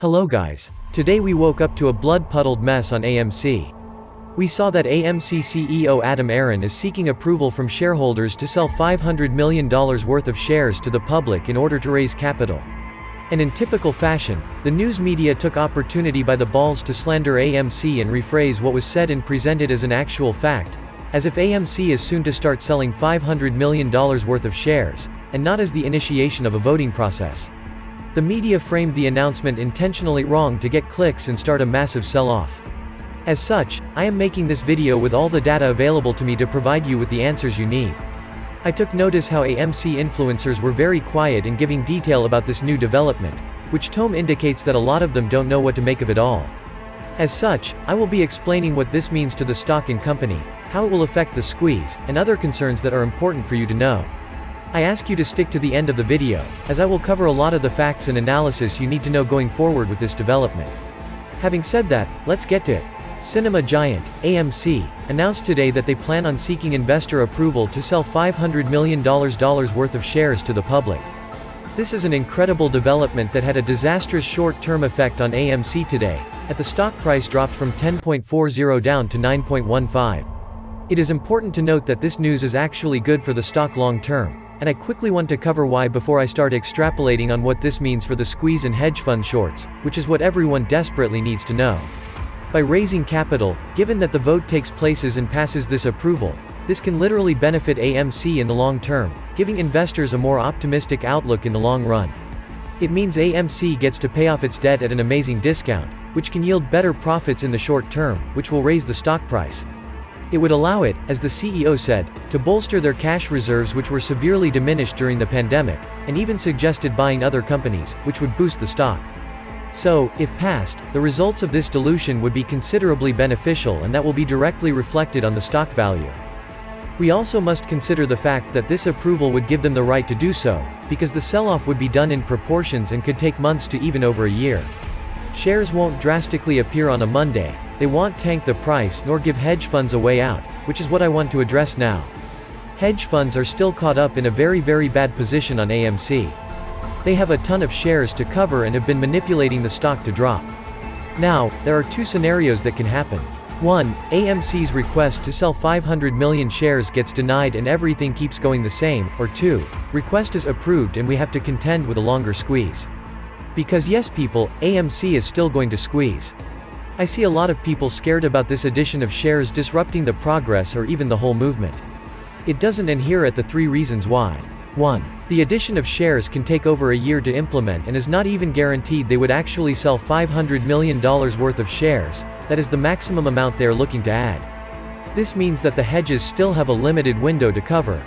Hello guys. Today we woke up to a blood-puddled mess on AMC. We saw that AMC CEO Adam Aron is seeking approval from shareholders to sell $500 million worth of shares to the public in order to raise capital. And in typical fashion, the news media took opportunity by the balls to slander AMC and rephrase what was said and present it as an actual fact, as if AMC is soon to start selling $500 million worth of shares, and not as the initiation of a voting process. The media framed the announcement intentionally wrong to get clicks and start a massive sell-off. As such, I am making this video with all the data available to me to provide you with the answers you need. I took notice how AMC influencers were very quiet in giving detail about this new development, which tome indicates that a lot of them don't know what to make of it all. As such, I will be explaining what this means to the stock and company, how it will affect the squeeze, and other concerns that are important for you to know. I ask you to stick to the end of the video, as I will cover a lot of the facts and analysis you need to know going forward with this development. Having said that, let's get to it. Cinema giant, AMC, announced today that they plan on seeking investor approval to sell $500 million worth of shares to the public. This is an incredible development that had a disastrous short-term effect on AMC today, as the stock price dropped from 10.40 down to 9.15. It is important to note that this news is actually good for the stock long-term, and I quickly want to cover why before I start extrapolating on what this means for the squeeze and hedge fund shorts, which is what everyone desperately needs to know. By raising capital, given that the vote takes places and passes this approval, this can literally benefit AMC in the long term, giving investors a more optimistic outlook in the long run. It means AMC gets to pay off its debt at an amazing discount, which can yield better profits in the short term, which will raise the stock price. It would allow it, as the CEO said, to bolster their cash reserves which were severely diminished during the pandemic, and even suggested buying other companies, which would boost the stock. So, if passed, the results of this dilution would be considerably beneficial and that will be directly reflected on the stock value. We also must consider the fact that this approval would give them the right to do so, because the sell-off would be done in proportions and could take months to even over a year. Shares won't drastically appear on a Monday, they won't tank the price nor give hedge funds a way out, which is what I want to address now. Hedge funds are still caught up in a very bad position on AMC. They have a ton of shares to cover and have been manipulating the stock to drop. Now, there are two scenarios that can happen. 1. AMC's request to sell 500 million shares gets denied and everything keeps going the same, or 2. Request is approved and we have to contend with a longer squeeze. Because yes people, AMC is still going to squeeze. I see a lot of people scared about this addition of shares disrupting the progress or even the whole movement. It doesn't, and here are the 3 reasons why. 1. The addition of shares can take over a year to implement and is not even guaranteed they would actually sell $500 million worth of shares, that is the maximum amount they are looking to add. This means that the hedges still have a limited window to cover.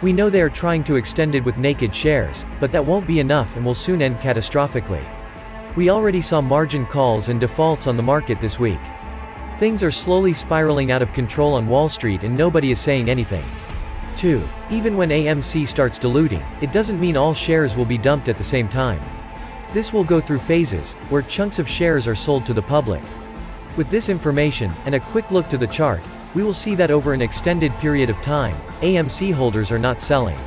We know they are trying to extend it with naked shares, but that won't be enough and will soon end catastrophically. We already saw margin calls and defaults on the market this week. Things are slowly spiraling out of control on Wall Street and nobody is saying anything. 2. Even when AMC starts diluting, it doesn't mean all shares will be dumped at the same time. This will go through phases, where chunks of shares are sold to the public. With this information, and a quick look to the chart, we will see that over an extended period of time, AMC holders are not selling.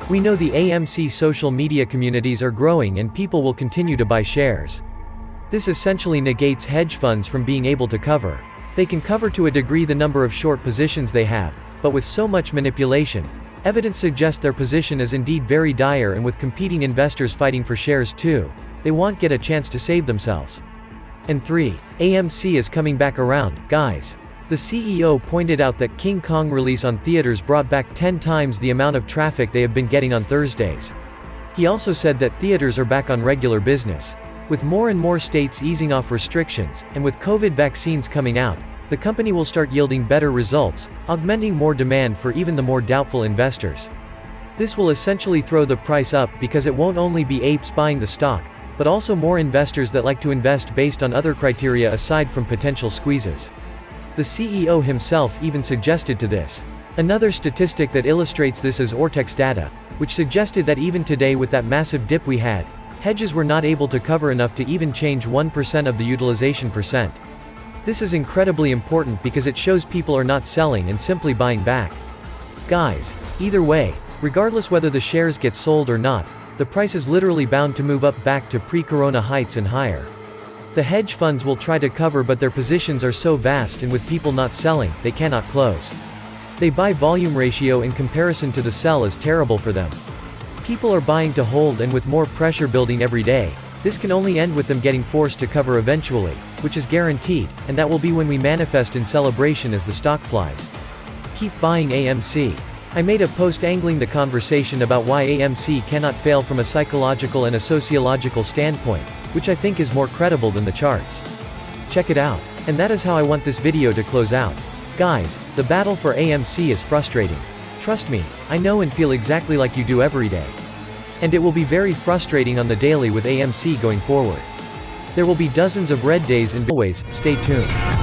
We know the AMC social media communities are growing and people will continue to buy shares. This essentially negates hedge funds from being able to cover. They can cover to a degree the number of short positions they have, but with so much manipulation, evidence suggests their position is indeed very dire, and with competing investors fighting for shares too, they won't get a chance to save themselves. And 3. AMC is coming back around, guys. The CEO pointed out that King Kong release on theaters brought back 10 times the amount of traffic they have been getting on Thursdays. He also said that theaters are back on regular business. With more and more states easing off restrictions, and with COVID vaccines coming out, the company will start yielding better results, augmenting more demand for even the more doubtful investors. This will essentially throw the price up because it won't only be apes buying the stock, but also more investors that like to invest based on other criteria aside from potential squeezes. The CEO himself even suggested to this. Another statistic that illustrates this is Ortex data, which suggested that even today with that massive dip we had, hedges were not able to cover enough to even change 1% of the utilization percent. This is incredibly important because it shows people are not selling and simply buying back. Guys, either way, regardless whether the shares get sold or not, the price is literally bound to move up back to pre-corona heights and higher. The hedge funds will try to cover, but their positions are so vast, and with people not selling, they cannot close. They buy volume ratio in comparison to the sell is terrible for them. People are buying to hold, and with more pressure building every day, this can only end with them getting forced to cover eventually, which is guaranteed, and that will be when we manifest in celebration as the stock flies. Keep buying AMC. I made a post angling the conversation about why AMC cannot fail from a psychological and a sociological standpoint, which I think is more credible than the charts. Check it out. And that is how I want this video to close out. Guys, the battle for AMC is frustrating. Trust me, I know and feel exactly like you do every day. And it will be very frustrating on the daily with AMC going forward. There will be dozens of red days and always, stay tuned.